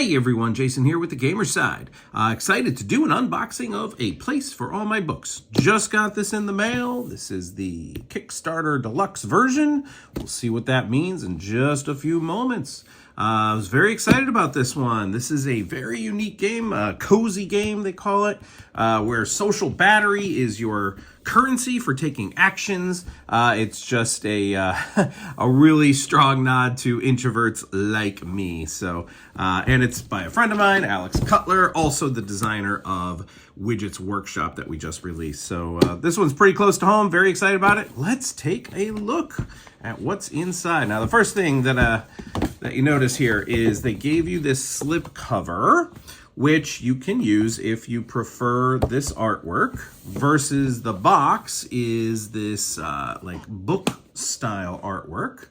Hey everyone, Jason here with the Gamer Side. Excited to do an unboxing of A Place for All My Books. Just got this in the mail. This is the Kickstarter Deluxe version. We'll see what that means in just a few moments. I was very excited about this one. This is a very unique game, a cozy game they call it, where social battery is your currency for taking actions. It's just a a really strong nod to introverts like me. So, and it's by a friend of mine, Alex Cutler, also the designer of Widgets Workshop that we just released. So this one's pretty close to home. Very excited about it. Let's take a look at what's inside. Now, the first thing that you notice here is they gave you this slip cover, which you can use if you prefer this artwork, versus the box is this like book style artwork,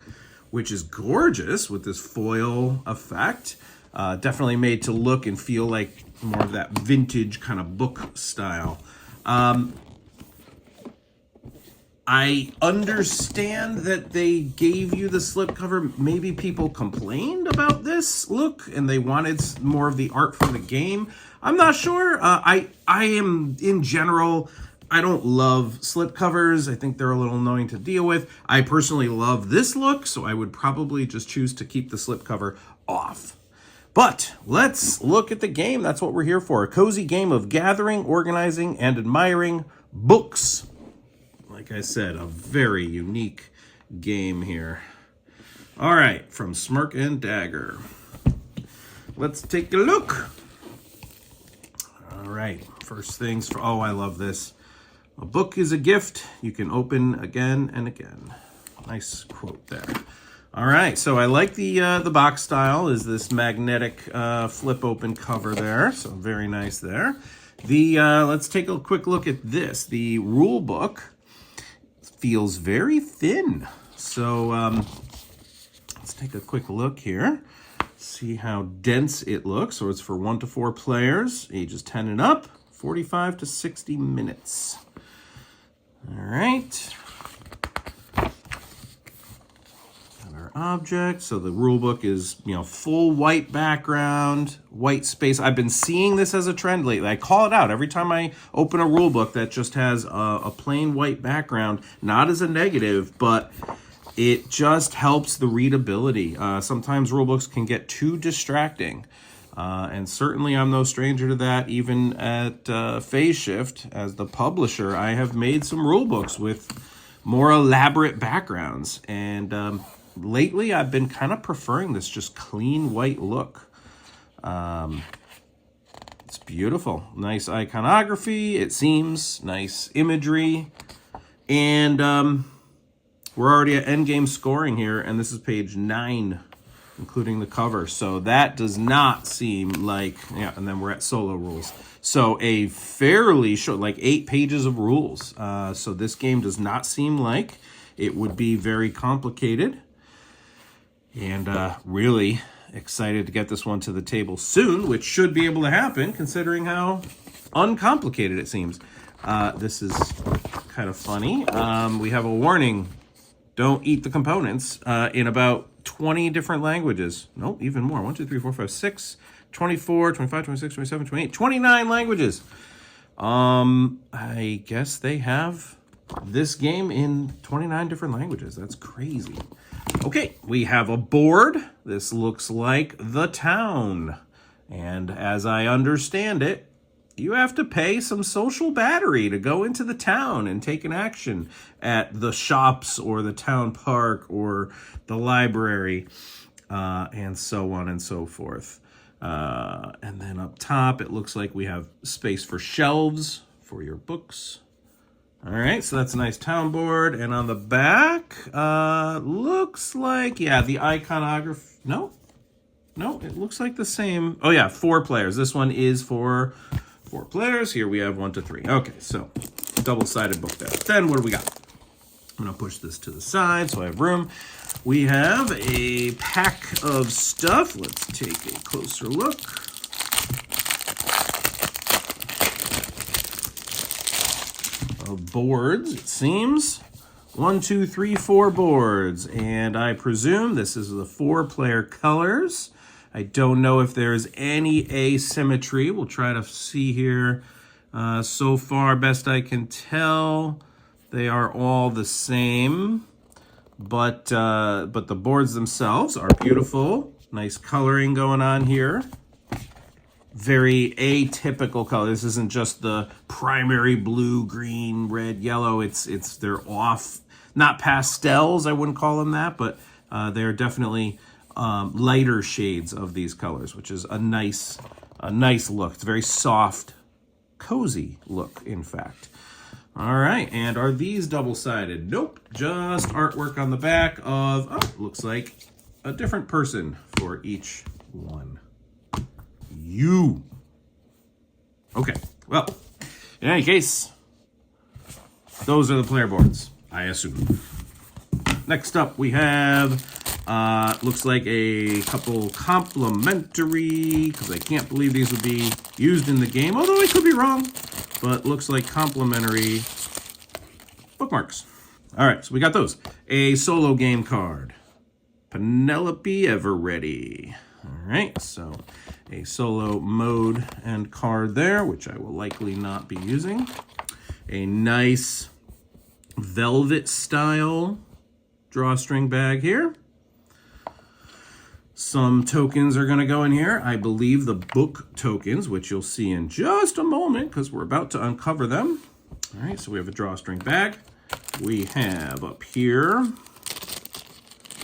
which is gorgeous with this foil effect. Definitely made to look and feel like more of that vintage kind of book style. I understand that they gave you the slipcover. Maybe people complained about this look and they wanted more of the art from the game. I'm not sure. I am, in general, I don't love slipcovers. I think they're a little annoying to deal with. I personally love this look, so I would probably just choose to keep the slipcover off. But let's look at the game. That's what we're here for. A cozy game of gathering, organizing, and admiring books. Like I said, a very unique game here. All right, from Smirk Dagger. Let's take a look. All right, first things for, oh, I love this. A book is a gift you can open again and again. Nice quote there. All right, so I like the box style, is this magnetic flip open cover there. So very nice there. Let's take a quick look at this. The rule book feels very thin. So let's take a quick look here. See how dense it looks. So it's for 1 to 4 players, ages 10 and up, 45 to 60 minutes. All right. Got our object. So the rule book is, full white background, white space. I've been seeing this as a trend lately. I call it out every time I open a rule book that just has a plain white background, not as a negative, but it just helps the readability. Sometimes rule books can get too distracting. And certainly I'm no stranger to that. Even at Phase Shift, as the publisher, I have made some rule books with more elaborate backgrounds. And lately I've been kind of preferring this just clean white look. It's beautiful. Nice iconography, it seems. Nice imagery. And we're already at endgame scoring here, and this is page 9. Including the cover. So that does not seem like, yeah, and then we're at solo rules. So a fairly short, like 8 pages of rules. So this game does not seem like it would be very complicated. And really excited to get this one to the table soon, which should be able to happen considering how uncomplicated it seems. This is kind of funny. We have a warning. Don't eat the components in about 20 different languages. Nope, even more. 1, 2, 3, 4, 5, 6, 24, 25, 26, 27, 28, 29 languages. I guess they have this game in 29 different languages. That's crazy. Okay, we have a board. This looks like the town. And as I understand it, you have to pay some social battery to go into the town and take an action at the shops or the town park or the library, and so on and so forth. And then up top, it looks like we have space for shelves for your books. All right, so that's a nice town board. And on the back, looks like, yeah, the iconography. No, it looks like the same. Oh, yeah, 4 players. This one is for 4 players. Here we have 1 to 3. Okay, so double-sided book there. Then what do we got? I'm going to push this to the side so I have room. We have a pack of stuff. Let's take a closer look. Boards, it seems. 1, 2, 3, 4 boards. And I presume this is the 4-player colors. I don't know if there's any asymmetry. We'll try to see here. So far, best I can tell, they are all the same. But the boards themselves are beautiful. Nice coloring going on here. Very atypical color. This isn't just the primary blue, green, red, yellow. They're off, not pastels, I wouldn't call them that, but they're definitely lighter shades of these colors, which is a nice look. It's a very soft, cozy look, in fact. All right, and are these double-sided? Nope, just artwork on the back of, looks like a different person for each one. You. Okay, well, in any case, those are the player boards, I assume. Next up, we have, looks like a couple complimentary, because I can't believe these would be used in the game, although I could be wrong, but looks like complimentary bookmarks. All right, so we got those. A solo game card. Penelope Ever Ready. All right, so a solo mode and card there, which I will likely not be using. A nice velvet style drawstring bag here. Some tokens are going to go in here. I believe the book tokens, which you'll see in just a moment because we're about to uncover them. All right, so we have a drawstring bag. We have up here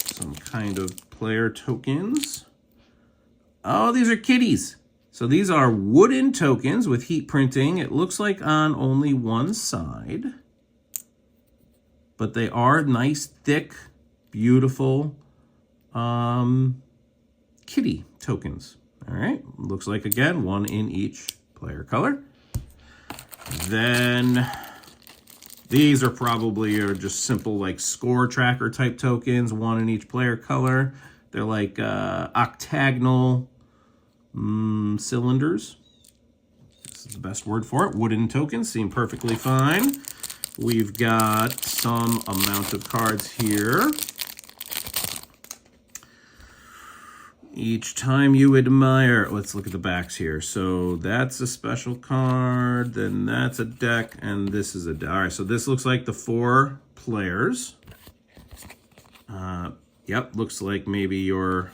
some kind of player tokens. Oh, these are kitties. So these are wooden tokens with heat printing. It looks like on only one side. But they are nice, thick, beautiful kitty tokens. All right, looks like, again, one in each player color. Then these are probably just simple like score tracker type tokens, one in each player color. They're like octagonal cylinders. This is the best word for it. Wooden tokens seem perfectly fine. We've got some amount of cards here. Each time you admire, let's look at the backs here. So that's a special card, then that's a deck, and this is a deck. All right, so this looks like the 4 players. Yep, looks like maybe your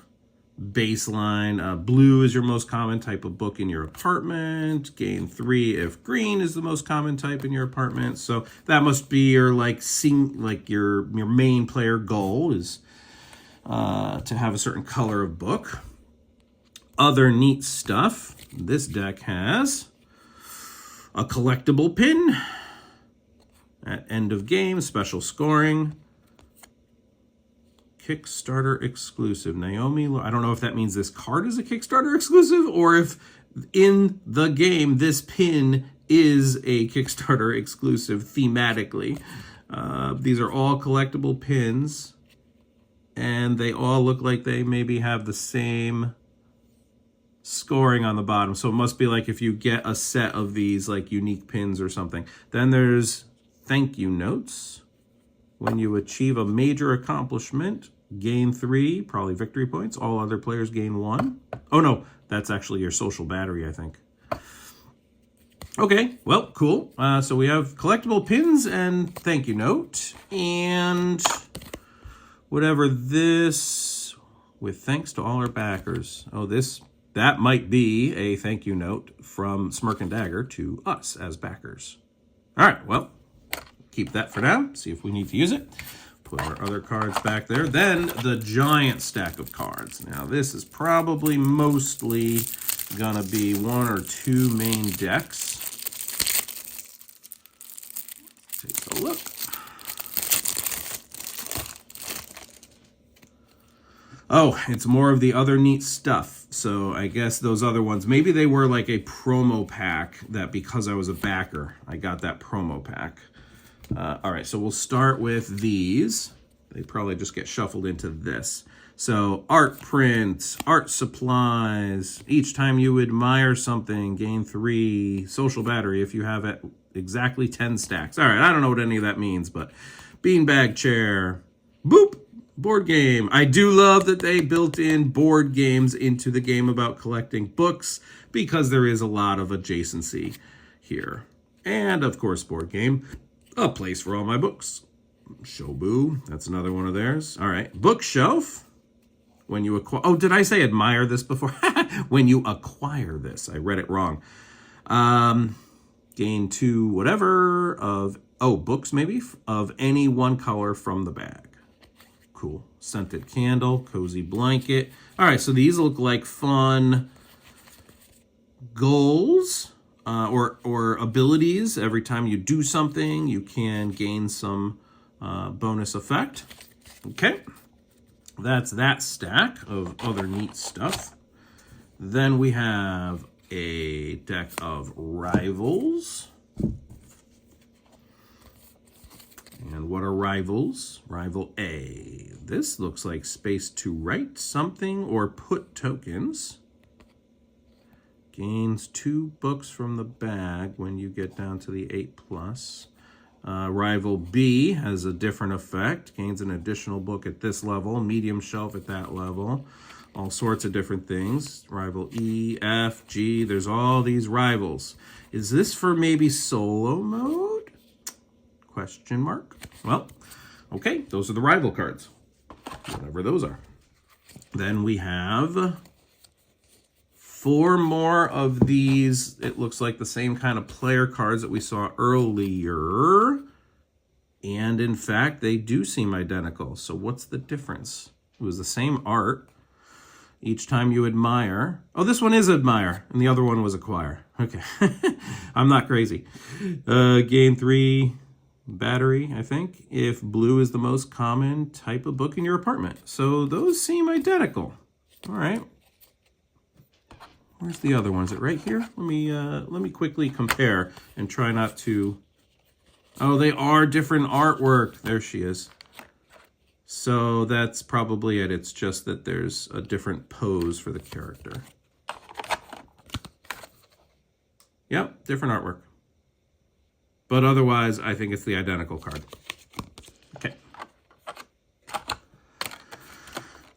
baseline. Blue is your most common type of book in your apartment. Gain 3 if green is the most common type in your apartment. So that must be your your main player goal is to have a certain color of book. Other neat stuff. This deck has a collectible pin at end of game, special scoring. Kickstarter exclusive. Naomi, I don't know if that means this card is a Kickstarter exclusive or if in the game this pin is a Kickstarter exclusive thematically. These are all collectible pins and they all look like they maybe have the same scoring on the bottom. So it must be like if you get a set of these like unique pins or something. Then there's thank you notes. When you achieve a major accomplishment, gain 3, probably victory points. All other players gain 1. Oh no, that's actually your social battery, I think. Okay, well, cool. So we have collectible pins and thank you note. And whatever this, with thanks to all our backers. Oh, that might be a thank you note from Smirk Dagger to us as backers. All right, well, keep that for now. See if we need to use it. Put our other cards back there. Then the giant stack of cards. Now this is probably mostly gonna be 1 or 2 main decks. Take a look. Oh, it's more of the other neat stuff. So I guess those other ones, maybe they were like a promo pack that because I was a backer, I got that promo pack. All right, so we'll start with these. They probably just get shuffled into this. So art prints, art supplies. Each time you admire something, gain 3 social battery if you have it exactly 10 stacks. All right, I don't know what any of that means, but beanbag chair, boop. Board game. I do love that they built in board games into the game about collecting books because there is a lot of adjacency here. And of course, board game, a place for all my books. Shobu, that's another one of theirs. All right, bookshelf. When you acquire, oh, did I say admire this before? When you acquire this, I read it wrong. Gain 2 whatever of, books maybe, of any one color from the bag. Cool. Scented candle, cozy blanket. All right, so these look like fun goals or abilities. Every time you do something, you can gain some bonus effect. Okay, that's that stack of other neat stuff. Then we have a deck of rivals. And what are rivals? Rival A. This looks like space to write something or put tokens. Gains 2 books from the bag when you get down to the 8+. Rival B has a different effect. Gains an additional book at this level. Medium shelf at that level. All sorts of different things. Rival E, F, G. There's all these rivals. Is this for maybe solo mode? Question mark. Well, okay, those are the rival cards, whatever those are. Then we have 4 more of these. It looks like the same kind of player cards that we saw earlier. And in fact, they do seem identical. So what's the difference? It was the same art. Each time you admire. Oh, this one is admire, and the other one was acquire. Okay, I'm not crazy. Gain 3. Battery, I think, if blue is the most common type of book in your apartment. So those seem identical. All right. Where's the other one? Is it right here? Let me quickly compare and try not to. Oh, they are different artwork. There she is. So that's probably it. It's just that there's a different pose for the character. Yep, different artwork. But otherwise, I think it's the identical card. Okay.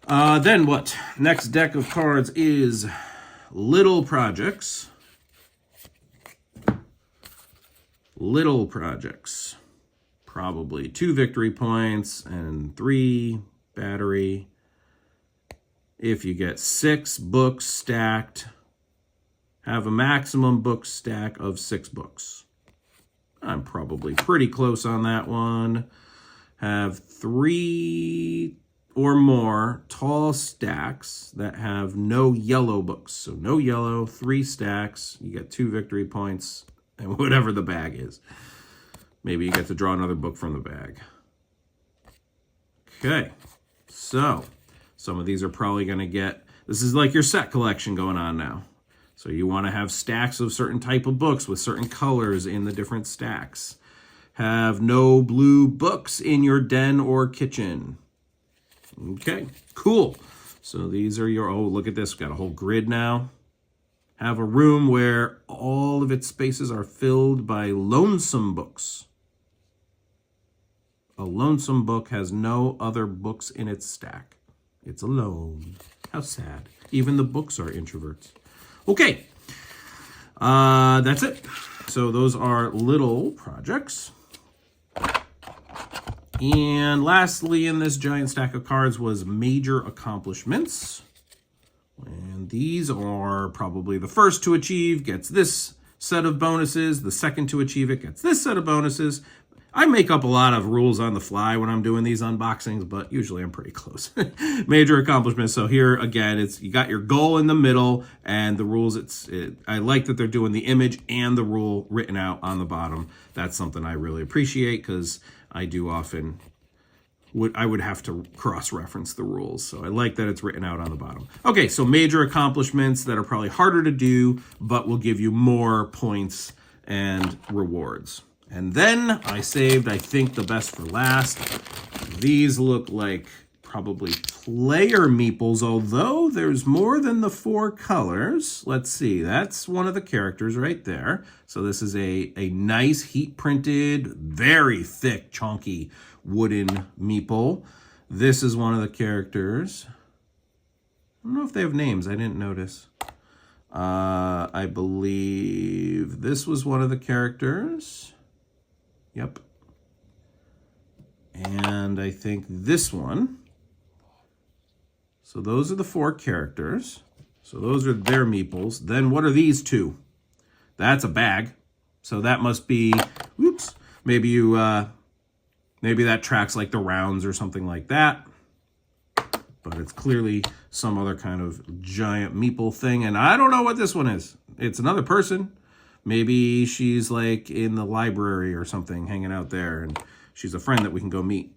Then what? Next deck of cards is Little Projects. Little Projects. Probably 2 victory points and 3 battery. If you get 6 books stacked, have a maximum book stack of 6 books. I'm probably pretty close on that one. Have 3 or more tall stacks that have no yellow books. So no yellow, 3 stacks. You get 2 victory points and whatever the bag is. Maybe you get to draw another book from the bag. Okay, so some of these are probably going to get... This is like your set collection going on now. So you want to have stacks of certain type of books with certain colors in the different stacks. Have no blue books in your den or kitchen. Okay, cool. So these are your, oh, look at this. We've got a whole grid now. Have a room where all of its spaces are filled by lonesome books. A lonesome book has no other books in its stack. It's alone. How sad. Even the books are introverts. Okay, that's it. So those are Little Projects. And lastly in this giant stack of cards was Major Accomplishments. And these are probably the first to achieve gets this set of bonuses. The second to achieve it gets this set of bonuses. I make up a lot of rules on the fly when I'm doing these unboxings, but usually I'm pretty close. Major accomplishments. So here again, it's you got your goal in the middle, and the rules. I like that they're doing the image and the rule written out on the bottom. That's something I really appreciate because I do often would have to cross-reference the rules. So I like that it's written out on the bottom. Okay, so major accomplishments that are probably harder to do, but will give you more points and rewards. And then I saved, I think, the best for last. These look like probably player meeples, although there's more than the 4 colors. Let's see, that's one of the characters right there. So this is a nice heat-printed, very thick, chunky wooden meeple. This is one of the characters. I don't know if they have names. I didn't notice. I believe this was one of the characters. Yep. And I think this one. So those are the 4 characters. So those are their meeples. Then what are these 2? That's a bag. So that must be, whoops, maybe you, maybe that tracks like the rounds or something like that. But it's clearly some other kind of giant meeple thing. And I don't know what this one is. It's another person. Maybe she's like in the library or something, hanging out there. And she's a friend that we can go meet.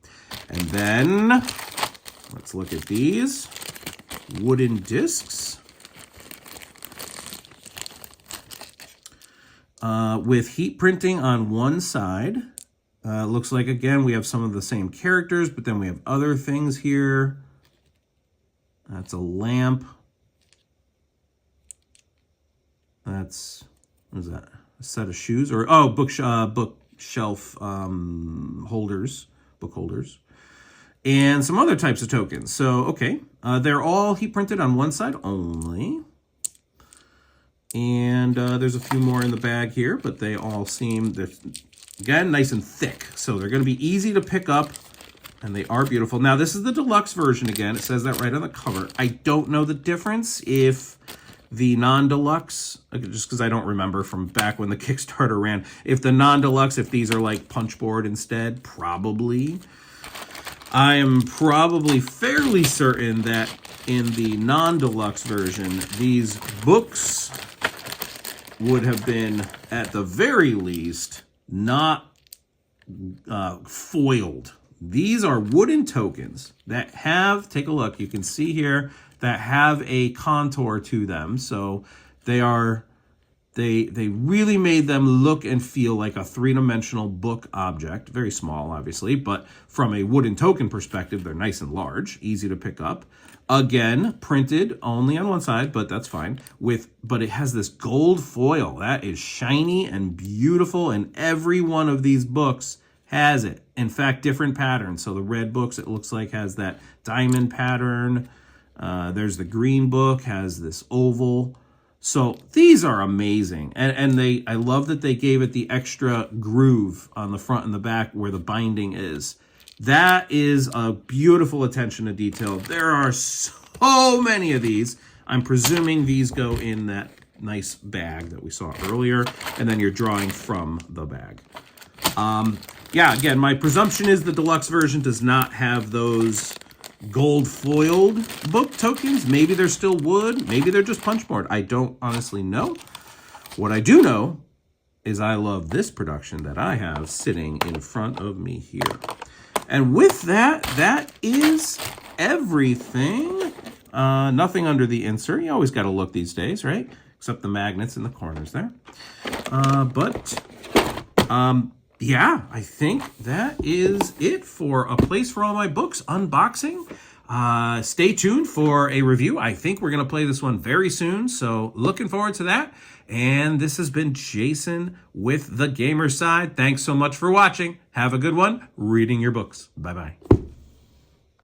And then let's look at these wooden discs. With heat printing on one side. Looks like, again, we have some of the same characters, but then we have other things here. That's a lamp. That's, what is that? A set of shoes? Or, oh, bookshelf holders, book holders. And some other types of tokens. So, okay. They're all heat printed on one side only. And there's a few more in the bag here, but they all seem, again, nice and thick. So they're going to be easy to pick up, and they are beautiful. Now, this is the deluxe version again. It says that right on the cover. I don't know the difference if the non-deluxe, just because I don't remember from back when the Kickstarter ran, if the non-deluxe, if these are like punchboard instead, probably. I am probably fairly certain that in the non-deluxe version, these books would have been, at the very least, not foiled. These are wooden tokens that have, take a look, you can see here, that have a contour to them. So they are, they really made them look and feel like a 3-dimensional book object. Very small, obviously, but from a wooden token perspective, they're nice and large, easy to pick up. Again, printed only on one side, but that's fine. But it has this gold foil. That is shiny and beautiful, and every one of these books has it. In fact, different patterns. So the red books, it looks like, has that diamond pattern. There's the green book, has this oval. So these are amazing. And I love that they gave it the extra groove on the front and the back where the binding is. That is a beautiful attention to detail. There are so many of these. I'm presuming these go in that nice bag that we saw earlier, and then you're drawing from the bag. Yeah, again, my presumption is the deluxe version does not have those gold foiled book tokens. Maybe they're still wood. Maybe they're just punchboard. I don't honestly know. What I do know is I love this production that I have sitting in front of me here. And with that, that is everything. Nothing under the insert. You always got to look these days, right? Except the magnets in the corners there. Yeah, I think that is it for A Place for All My Books unboxing. Stay tuned for a review. I think we're going to play this one very soon, so looking forward to that. And this has been Jason with The Gamer Side. Thanks so much for watching. Have a good one reading your books. Bye-bye.